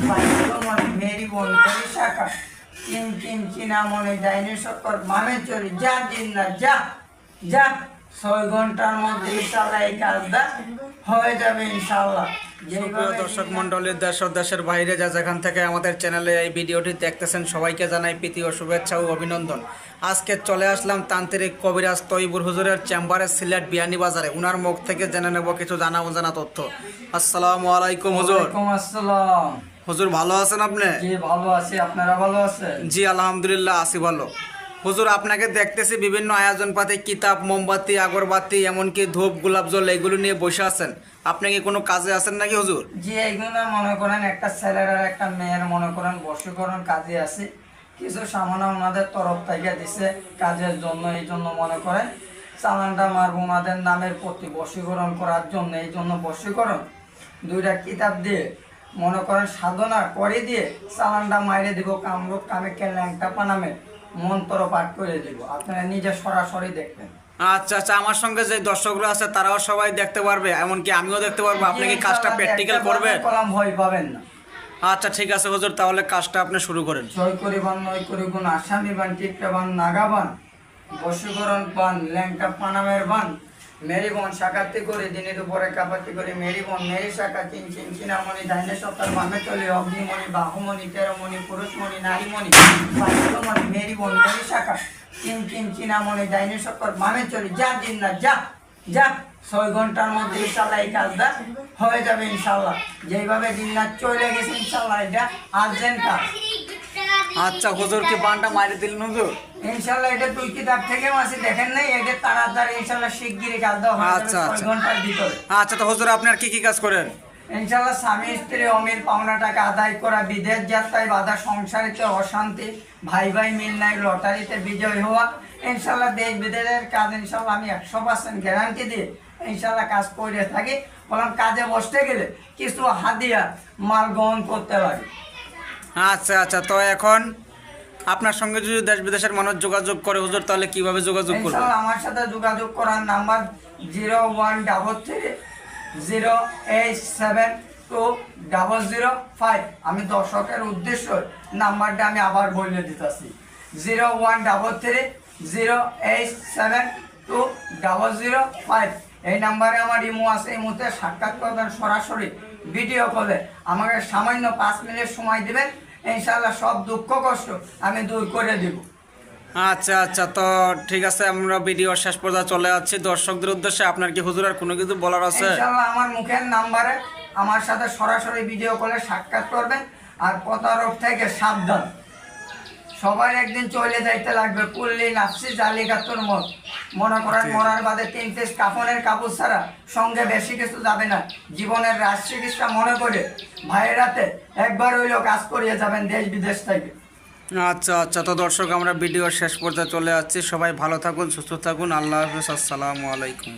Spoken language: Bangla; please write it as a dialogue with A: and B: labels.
A: ভাইমনি মেরি বোন মেরি শাখা চিন চিন চিনামনি ডাইনোসর মামে চলি যা জিন্না যা যা 6 ঘন্টার মধ্যে ইনশাআল্লাহ এই কাজটা হয়ে যাবে ইনশাআল্লাহ।
B: সুপ্রিয় দর্শক মণ্ডলীর দেশ ও দেশের বাইরে যা যেখান থেকে আমাদের চ্যানেলে এই ভিডিওটি দেখতেছেন সবাইকে জানাই প্রীতি ও শুভেচ্ছা ও অভিনন্দন। আজকে চলে আসলাম তান্ত্রিক কবিরাজ তৈবুর হুজুরের চেম্বারে সিলেট বিয়ানীবাজারে। উনার মুখ থেকে জেনে নেব কিছু জানা অজানা তথ্য। আসসালামু আলাইকুম হুজুর।
A: ওয়ালাইকুম আসসালাম।
B: হুজুর ভালো আছেন আপনি?
A: জি ভালো আছি, আপনারা ভালো আছেন?
B: জি আলহামদুলিল্লাহ আছি ভালো। হুজুর আপনাকে দেখতেছি বিভিন্ন আয়োজন পাতি, কিতাব, মোমবাতি, আগরবাতি, এমনকি ধূপ, গোলাপ জল এগুলো নিয়ে বসে আছেন। আপনি কি কোনো কাজে আছেন নাকি হুজুর?
A: জি এইগুলো মনে করেন একটা ছেলের আর একটা মেয়ের মনে করেন বশীকরণ কাজে আছে, কিছু সামান্য ওনাদের তরফ থেকে দিছে কাজের জন্য। এই জন্য মনে করেন চালানটা মারব ওনাদের নামের প্রতি বশীকরণ করার জন্য। এই জন্য বশীকরণ 2টা কিতাব দিয়ে মনে করেন সাধনা করে দিয়ে চালানটা মাইরে দিব। কামরূপ কামেকে ল্যাংটা পানামে মন্ত্র পাঠ করে দিব, আপনারা নিজে সরাসরি দেখবেন।
B: আচ্ছা আচ্ছা, আমার সঙ্গে যে দর্শকরা আছে তারাও সবাই দেখতে পারবে, এমনকি আমিও দেখতে পারবো? আপনি কি কাজটা প্র্যাকটিক্যাল করবেন?
A: কলাম ভয় পাবেন না।
B: আচ্ছা ঠিক আছে হুজুর, তাহলে কাজটা আপনি শুরু করেন।
A: জয় করিবান নয় করিগুণ আসামি বান টিপটাবান নাগাবান বশীকরণ পান ল্যাংটা পানামের বান মেরি বোন শাকাতি করে দিনের উপরে কাপাতি করে মেরি বোন মেরি শাখা চিন চিন চিনামণি ডাইনে সপ্তাহ মামে চলে অগ্নিমণি বাহুমণি তেরোমণি পুরুষমণি নারীমণি বাচ্চমণি মেরি বোন মেরি শাখা চিন চিন চিনামণি ডাইনে সপ্তাহ মামে চলে যা দিন না যা যা 6 ঘন্টার মধ্যে ইনশাআল্লাহ এই কাজটা হয়ে যাবে ইনশাআল্লাহ। যেইভাবে দিনরাত চলে গেছে ইনশাআল্লাহ এটা আর্জেন্ট কাজ।
B: আচ্ছা হুজুর, কি বানটা মারি দিলেন হুজুর?
A: ইনশাআল্লাহ এটা 2 কিতাব থেকে মাসি দেখেন নাই, এটা তাড়াতাড়ি ইনশাআল্লাহ শিগগিরই কাজটা হয়ে যাবে
B: আচ্ছা
A: 6 ঘন্টার ভিতরে।
B: আচ্ছা তো হুজুর আপনি আর কি কি কাজ করেন?
A: ইনশাআল্লাহ স্বামী স্ত্রী অমিল পাওনা টাকা আদায় করা, বিদেশ যাত্রায় বাধা, সংসারিতে অশান্তি, ভাই ভাই মিল নাই, লটারিতে বিজয় হওয়া, ইনশাআল্লাহ দেশ বিদেশের কাজ ইনশাআল্লাহ আমি 100% গ্যারান্টি দিয়ে ইনশাআল্লাহ কাজ করে থাকি। বললাম কাজে বসতে গেলে কিছু হাদিয়া মাল গ্রহণ করতে লাগে।
B: আচ্ছা আচ্ছা, তো এখন আপনার সঙ্গে যদি দেশ বিদেশের মানুষ যোগাযোগ করে হুজুর, তাহলে কিভাবে যোগাযোগ করবে?
A: ইনশাআল্লাহ আমার সাথে যোগাযোগ করার নাম্বার 01330872005। আমি দর্শকের উদ্দেশ্য নাম্বারটা আমি আবার বলে দিতেছি 01330872005। এই নাম্বারে আমার ইমো আছে, ইমোতে সাক্ষাৎ করবেন সরাসরি ভিডিও কলে। আমাকে সামান্য 5 মিনিট সময় দেবেন, ইনশাআল্লাহ সব দুঃখ কষ্ট আমি দূর করে দেব।
B: আচ্ছা আচ্ছা, তো ঠিক আছে, আমরা ভিডিও শেষ পর্যন্ত চলে যাচ্ছি। দর্শকদের উদ্দেশ্যে আপনার কি হুজুর আর কোনো কিছু বলার আছে?
A: ইনশাআল্লাহ আমার মুখের নাম্বারে আমার সাথে সরাসরি ভিডিও কলে সাক্ষাৎ করবেন। আর প্রতারক থেকে সাবধান, সবাই একদিন চলে যাইতে লাগবে। কুল্লি নাফসি জালিকাতুর মত, মনে করেন মরার বাদে 3 পিস কাফনের কাপড় ছাড়া সঙ্গে বেশি কিছু যাবে না। জীবনের রাজ চিকিৎসা মনে করে ভাইয়েরাতে একবার হইলেও কাজ করিয়ে যাবেন দেশ বিদেশ থেকে।
B: আচ্ছা আচ্ছা, তো দর্শক আমরা ভিডিও শেষ পর্যন্ত চলে যাচ্ছি। সবাই ভালো থাকুন, সুস্থ থাকুন, আল্লাহ হাফেজ, আসসালামু আলাইকুম।